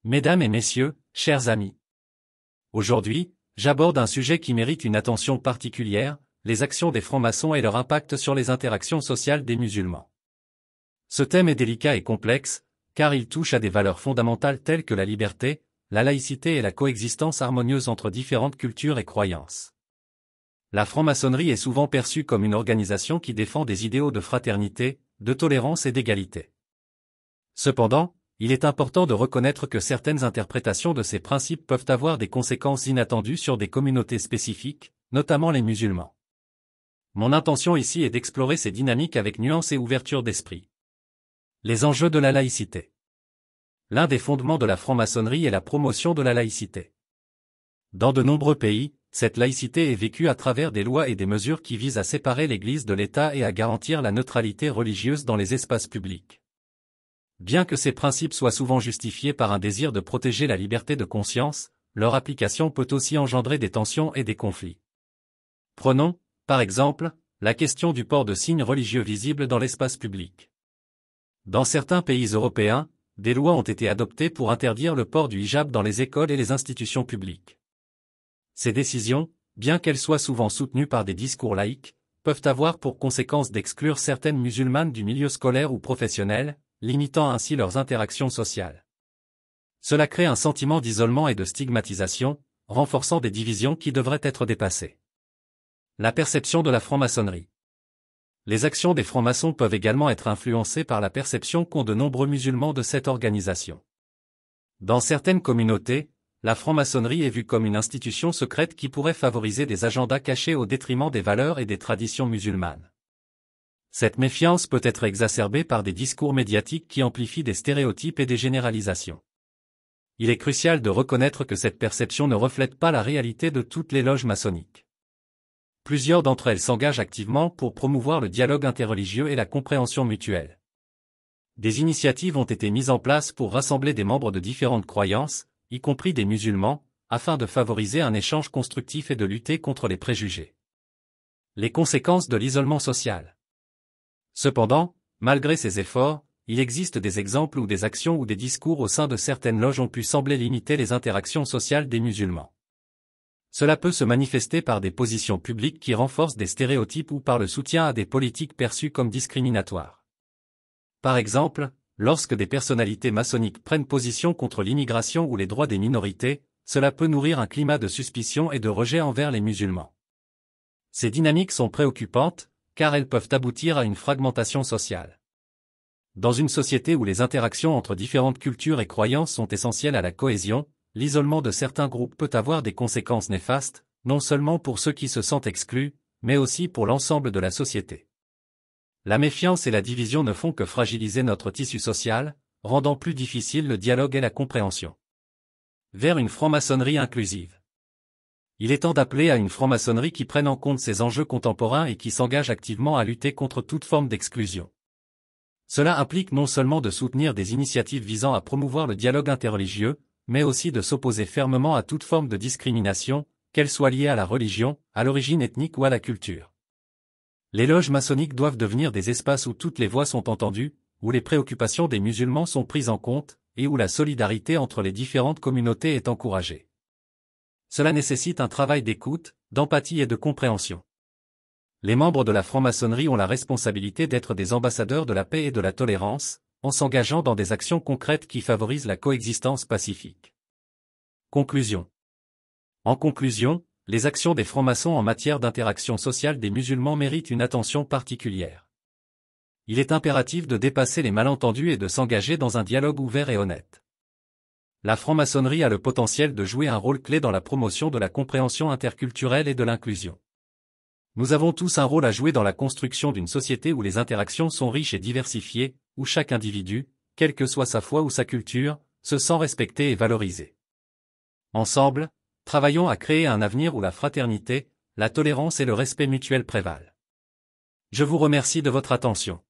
Mesdames et messieurs, chers amis. Aujourd'hui, j'aborde un sujet qui mérite une attention particulière, les actions des francs-maçons et leur impact sur les interactions sociales des musulmans. Ce thème est délicat et complexe, car il touche à des valeurs fondamentales telles que la liberté, la laïcité et la coexistence harmonieuse entre différentes cultures et croyances. La franc-maçonnerie est souvent perçue comme une organisation qui défend des idéaux de fraternité, de tolérance et d'égalité. Cependant, il est important de reconnaître que certaines interprétations de ces principes peuvent avoir des conséquences inattendues sur des communautés spécifiques, notamment les musulmans. Mon intention ici est d'explorer ces dynamiques avec nuance et ouverture d'esprit. Les enjeux de la laïcité. L'un des fondements de la franc-maçonnerie est la promotion de la laïcité. Dans de nombreux pays, cette laïcité est vécue à travers des lois et des mesures qui visent à séparer l'Église de l'État et à garantir la neutralité religieuse dans les espaces publics. Bien que ces principes soient souvent justifiés par un désir de protéger la liberté de conscience, leur application peut aussi engendrer des tensions et des conflits. Prenons, par exemple, la question du port de signes religieux visibles dans l'espace public. Dans certains pays européens, des lois ont été adoptées pour interdire le port du hijab dans les écoles et les institutions publiques. Ces décisions, bien qu'elles soient souvent soutenues par des discours laïques, peuvent avoir pour conséquence d'exclure certaines musulmanes du milieu scolaire ou professionnel, limitant ainsi leurs interactions sociales. Cela crée un sentiment d'isolement et de stigmatisation, renforçant des divisions qui devraient être dépassées. La perception de la franc-maçonnerie. Les actions des francs-maçons peuvent également être influencées par la perception qu'ont de nombreux musulmans de cette organisation. Dans certaines communautés, la franc-maçonnerie est vue comme une institution secrète qui pourrait favoriser des agendas cachés au détriment des valeurs et des traditions musulmanes. Cette méfiance peut être exacerbée par des discours médiatiques qui amplifient des stéréotypes et des généralisations. Il est crucial de reconnaître que cette perception ne reflète pas la réalité de toutes les loges maçonniques. Plusieurs d'entre elles s'engagent activement pour promouvoir le dialogue interreligieux et la compréhension mutuelle. Des initiatives ont été mises en place pour rassembler des membres de différentes croyances, y compris des musulmans, afin de favoriser un échange constructif et de lutter contre les préjugés. Les conséquences de l'isolement social. Cependant, malgré ces efforts, il existe des exemples où des actions ou des discours au sein de certaines loges ont pu sembler limiter les interactions sociales des musulmans. Cela peut se manifester par des positions publiques qui renforcent des stéréotypes ou par le soutien à des politiques perçues comme discriminatoires. Par exemple, lorsque des personnalités maçonniques prennent position contre l'immigration ou les droits des minorités, cela peut nourrir un climat de suspicion et de rejet envers les musulmans. Ces dynamiques sont préoccupantes, car elles peuvent aboutir à une fragmentation sociale. Dans une société où les interactions entre différentes cultures et croyances sont essentielles à la cohésion, l'isolement de certains groupes peut avoir des conséquences néfastes, non seulement pour ceux qui se sentent exclus, mais aussi pour l'ensemble de la société. La méfiance et la division ne font que fragiliser notre tissu social, rendant plus difficile le dialogue et la compréhension. Vers une franc-maçonnerie inclusive. Il est temps d'appeler à une franc-maçonnerie qui prenne en compte ces enjeux contemporains et qui s'engage activement à lutter contre toute forme d'exclusion. Cela implique non seulement de soutenir des initiatives visant à promouvoir le dialogue interreligieux, mais aussi de s'opposer fermement à toute forme de discrimination, qu'elle soit liée à la religion, à l'origine ethnique ou à la culture. Les loges maçonniques doivent devenir des espaces où toutes les voix sont entendues, où les préoccupations des musulmans sont prises en compte, et où la solidarité entre les différentes communautés est encouragée. Cela nécessite un travail d'écoute, d'empathie et de compréhension. Les membres de la franc-maçonnerie ont la responsabilité d'être des ambassadeurs de la paix et de la tolérance, en s'engageant dans des actions concrètes qui favorisent la coexistence pacifique. Conclusion. En conclusion, les actions des francs-maçons en matière d'interaction sociale des musulmans méritent une attention particulière. Il est impératif de dépasser les malentendus et de s'engager dans un dialogue ouvert et honnête. La franc-maçonnerie a le potentiel de jouer un rôle clé dans la promotion de la compréhension interculturelle et de l'inclusion. Nous avons tous un rôle à jouer dans la construction d'une société où les interactions sont riches et diversifiées, où chaque individu, quelle que soit sa foi ou sa culture, se sent respecté et valorisé. Ensemble, travaillons à créer un avenir où la fraternité, la tolérance et le respect mutuel prévalent. Je vous remercie de votre attention.